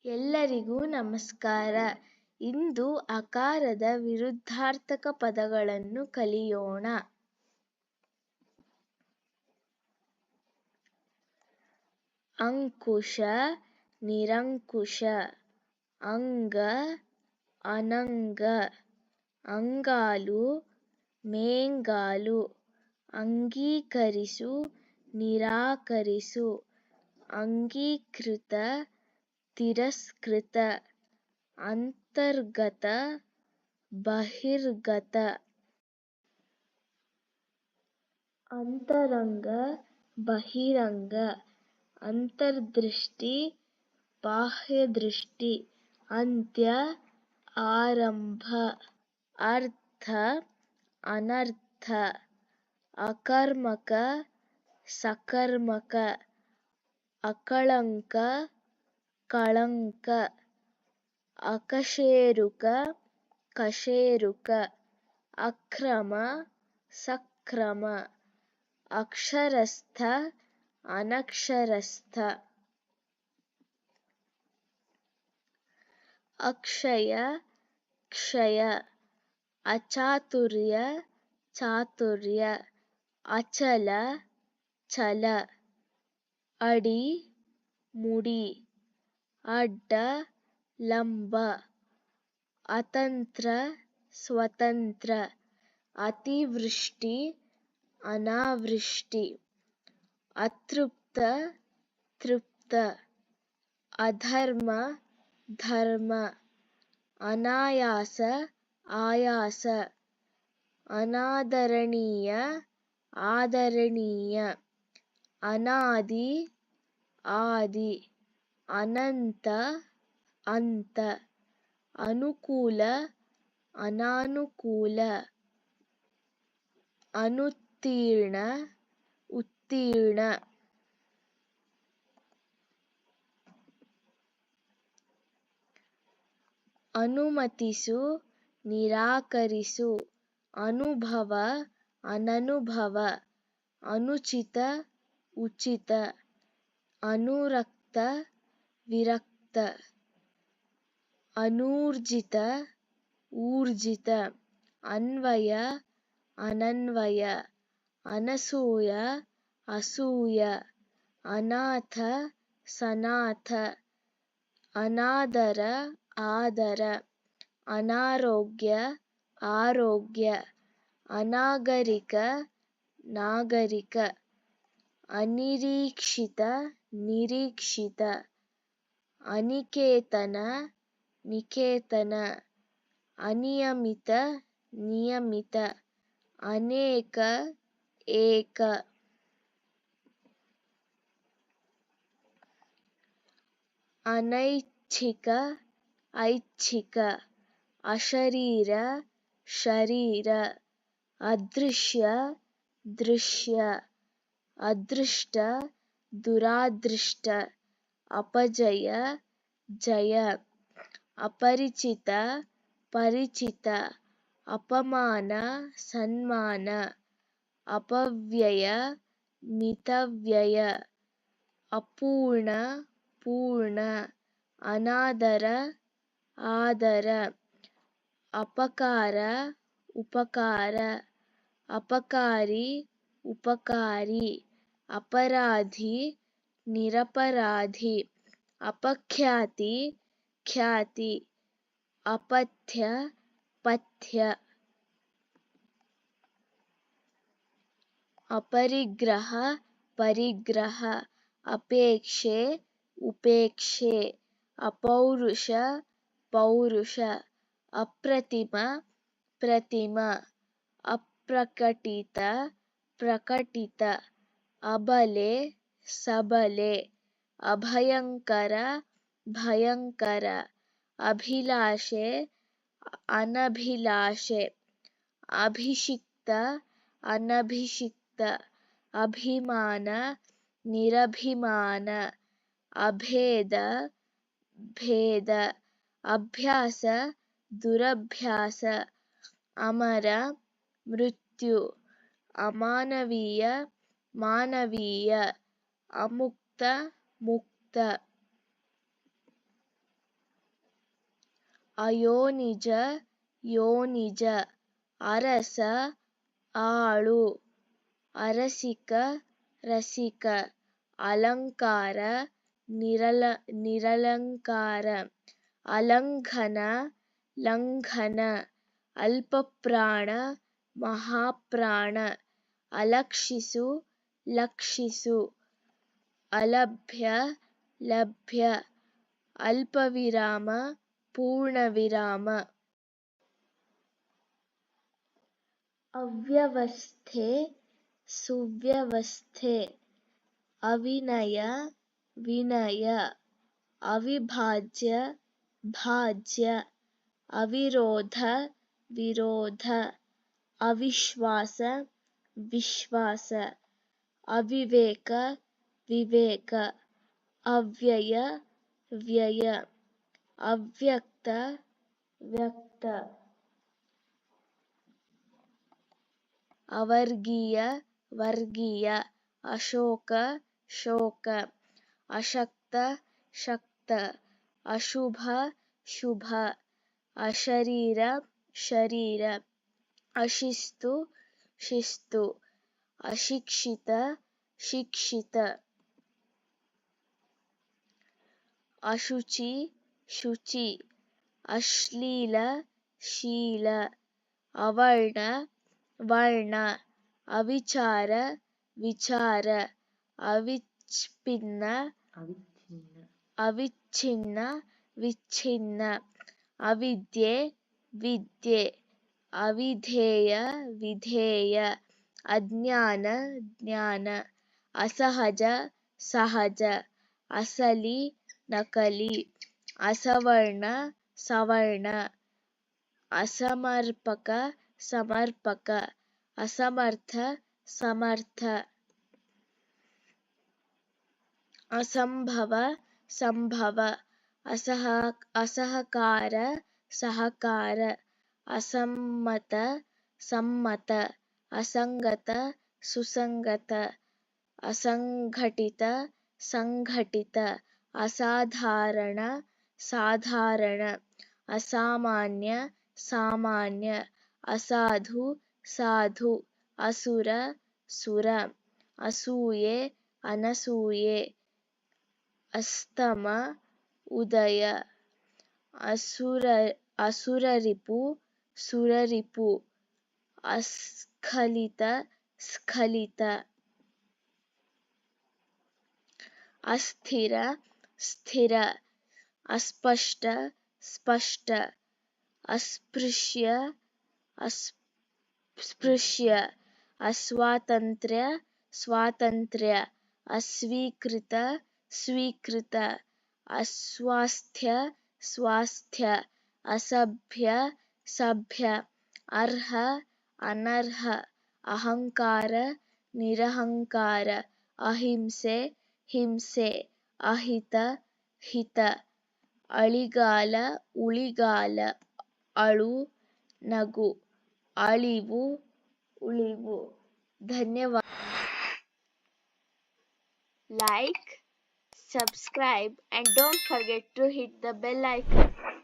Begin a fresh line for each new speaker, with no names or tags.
ಎಲ್ಲರಿಗೂ ನಮಸ್ಕಾರ. ಇಂದು ಅಕಾರದ ವಿರುದ್ಧಾರ್ಥಕ ಪದಗಳನ್ನು ಕಲಿಯೋಣ. ಅಂಕುಶ, ನಿರಂಕುಶ. ಅಂಗ, ಅನಂಗ. ಅಂಗಾಲು, ಮೇಂಗಾಲು. ಅಂಗೀಕರಿಸು, ನಿರಾಕರಿಸು. ಅಂಗೀಕೃತ, ತಿರಸ್ಕೃತ. ಅಂತರ್ಗತ, ಬಹಿರ್ಗತ. ಅಂತರಂಗ, ಬಹಿರಂಗ. ಅಂತರ್ದೃಷ್ಟಿ, ಬಾಹ್ಯದೃಷ್ಟಿ. ಅಂತ್ಯ, ಆರಂಭ. ಅರ್ಥ, ಅನರ್ಥ. ಅಕರ್ಮಕ, ಸಕರ್ಮಕ. ಅಕಳಂಕ, ಕಳಂಕ. ಅಕಶೇರುಕ, ಕಶೇರುಕ. ಅಕ್ರಮ, ಸಕ್ರಮ. ಅಕ್ಷರಸ್ಥ, ಅನಕ್ಷರಸ್ಥ. ಅಕ್ಷಯ, ಕ್ಷಯ. ಅಚಾತುರ್ಯ, ಚಾತುರ್ಯ. ಅಚಲ, ಚಲ. ಅಡಿ, ಮುಡಿ. ಅಡ್ಡ, ಲಂಬ. ಅತಂತ್ರ, ಸ್ವತಂತ್ರ. ಅತಿವೃಷ್ಟಿ, ಅನಾವೃಷ್ಟಿ. ಅತೃಪ್ತ, ತೃಪ್ತ. ಅಧರ್ಮ, ಧರ್ಮ. ಅನಾಯಾಸ, ಆಯಾಸ. ಅನಾದರಣೀಯ, ಆದರಣೀಯ. ಅನಾದಿ, ಆದಿ. ಅನಂತ, ಅಂತ. ಅನುಕೂಲ, ಅನಾನುಕೂಲ. ಅನುತ್ತೀರ್ಣ, ಉತ್ತೀರ್ಣ. ಅನುಮತಿಸು, ನಿರಾಕರಿಸು. ಅನುಭವ, ಅನನುಭವ. ಅನುಚಿತ, ಉಚಿತ. ಅನುರಕ್ತ, ವಿರಕ್ತ. ಅನೂರ್ಜಿತ, ಊರ್ಜಿತ. ಅನ್ವಯ, ಅನನ್ವಯ. ಅನಸೂಯ, ಅಸೂಯ. ಅನಾಥ, ಸನಾಥ. ಅನಾದರ, ಆದರ. ಅನಾರೋಗ್ಯ, ಆರೋಗ್ಯ. ಅನಾಗರಿಕ, ನಾಗರಿಕ. ಅನಿರೀಕ್ಷಿತ, ನಿರೀಕ್ಷಿತ. ಅನಿಕೇತನ, ನಿಕೇತನ. ಅನಿಯಮಿತ, ನಿಯಮಿತ. ಅನೇಕ, ಏಕ. ಅನೈಚ್ಛಿಕ, ಐಚ್ಛಿಕ. ಅಶರೀರ, ಶರೀರ. ಅದೃಶ್ಯ, ದೃಶ್ಯ. ಅದೃಷ್ಟ, ದುರಾದೃಷ್ಟ. ಅಪಜಯ, ಜಯ. ಅಪರಿಚಿತ, ಪರಿಚಿತ. ಅಪಮಾನ, ಸನ್ಮಾನ. ಅಪವ್ಯಯ, ಮಿತವ್ಯಯ. ಅಪೂರ್ಣ, ಪೂರ್ಣ. ಅನಾದರ, ಆದರ. ಅಪಕಾರ, ಉಪಕಾರ. ಅಪಕಾರಿ, ಉಪಕಾರಿ. ಅಪರಾಧಿ, ನಿರಪರಾಧಿ. ಅಪಖ್ಯಾತಿ, ಖ್ಯಾತಿ. ಅಪಥ್ಯ, ಪಥ್ಯ. ಅಪರಿಗ್ರಹ, ಪರಿಗ್ರಹ. ಅಪೇಕ್ಷೆ, ಉಪೇಕ್ಷೆ. ಅಪೌರುಷ, ಪೌರುಷ. ಅಪ್ರತಿಮ, ಪ್ರತಿಮ. ಅಪ್ರಕಟಿತ, ಪ್ರಕಟಿತ. ಅಬಲೆ, ಸಬಲೆ. ಅಭಯಂಕರ, ಭಯಂಕರ. ಅಭಿಲಾಷೆ, ಅನಭಿಲಾಷೆ. ಅಭಿಷಿಕ್ತ, ಅನಭಿಷಿಕ್ತ. ಅಭಿಮಾನ, ನಿರಭಿಮಾನ. ಅಭೇದ, ಭೇದ. ಅಭ್ಯಾಸ, ದುರಭ್ಯಾಸ. ಅಮರ, ಮೃತ್ಯು. ಅಮಾನವೀಯ, ಮಾನವೀಯ. ಅಮುಕ್ತ, ಮುಕ್ತ. ಅಯೋನಿಜ ಯೋನಿಜ ಅರಸ ಆಳು ಅರಸಿಕ ರಸಿಕ ಅಲಂಕಾರ ನಿರಲಂಕಾರ ಅಲಂಘನ ಲಂಘನ ಅಲ್ಪಪ್ರಾಣ ಮಹಾಪ್ರಾಣ ಅಲಕ್ಷಿಸು ಲಕ್ಷಿಸು ಅಲಭ್ಯ ಲಭ್ಯ ಅಲ್ಪವಿರಾಮ ಪೂರ್ಣವಿರಾಮ ಅವ್ಯವಸ್ಥೆ ಸುವ್ಯವಸ್ಥೆ ಅವಿನಯ ವಿನಯ ಅವಿಭಾಜ್ಯ ಭಾಜ್ಯ ಅವಿರೋಧ ವಿರೋಧ ಅವಿಶ್ವಾಸ ವಿಶ್ವಾಸ ಅವಿವೇಕ ವಿವೇಕ ಅವ್ಯಯ ವ್ಯಯ ಅವ್ಯಕ್ತ ವ್ಯಕ್ತ ಅವರ್ಗೀಯ ವರ್ಗೀಯ ಅಶೋಕ ಶೋಕ ಅಶಕ್ತ ಶಕ್ತ ಅಶುಭ ಶುಭ ಅಶರೀರ ಶರೀರ ಅಶಿಸ್ತು ಶಿಸ್ತು ಅಶಿಕ್ಷಿತ ಶಿಕ್ಷಿತ ಅಶುಚಿ ಶುಚಿ ಅಶ್ಲೀಲ ಶೀಲ ಅವರ್ಣ ವರ್ಣ ಅವಿಚಾರ ವಿಚಾರ ಅವಿಚ್ಛಿನ್ನ ವಿಚ್ಛಿನ್ನ ಅವಿದ್ಯೆ ವಿದ್ಯೆ ಅವಿಧೇಯ ವಿಧೇಯ ಅಜ್ಞಾನ ಜ್ಞಾನ ಅಸಹಜ ಸಹಜ ಅಸಲಿ ನಕಲಿ ಅಸವರ್ಣ ಸವರ್ಣ ಅಸಮರ್ಪಕ ಸಮರ್ಪಕ ಅಸಮರ್ಥ ಸಮರ್ಥ ಅಸಂಭವ ಸಂಭವ ಅಸಹಕಾರ ಸಹಕಾರ ಅಸಮ್ಮತ ಸಮ್ಮತ ಅಸಂಗತ ಸುಸಂಗತ ಅಸಂಘಟಿತ ಸಂಘಟಿತ ಅಸಾಧಾರಣ ಸಾಧಾರಣ ಅಸಾಮಾನ್ಯ ಸಾಮಾನ್ಯ ಅಸಾಧು ಸಾಧು ಅಸುರ ಸುರ ಅಸೂಯೆ ಅನಸೂಯೆ ಅಸ್ತಮ ಉದಯ ಅಸುರರಿಪು ಸುರರಿಪು ಅಸ್ಖಲಿತ ಸ್ಖಲಿತ ಅಸ್ಥಿರ ಸ್ಥಿರ ಅಸ್ಪಷ್ಟ ಸ್ಪಷ್ಟ ಅಸ್ಪೃಶ್ಯ ಅಸ್ಪೃಶ್ಯ ಅಸ್ವಾತಂತ್ರ್ಯ ಸ್ವಾತಂತ್ರ್ಯ ಅಸ್ವೀಕೃತ ಸ್ವೀಕೃತ ಅಸ್ವಾಸ್ಥ್ಯ ಸ್ವಾಸ್ಥ್ಯ ಅಸಭ್ಯ ಸಭ್ಯ ಅರ್ಹ ಅನರ್ಹ ಅಹಂಕಾರ ನಿರಹಂಕಾರ ಅಹಿಂಸೆ ಹಿಂಸೆ ಅಹಿತ ಹಿತ ಅಳಿಗಾಲ ಉಳಿಗಾಲ ಅಳು ನಗು ಅಳಿವು ಉಳಿವು ಧನ್ಯವಾದ. Like, subscribe and don't forget to hit the bell icon.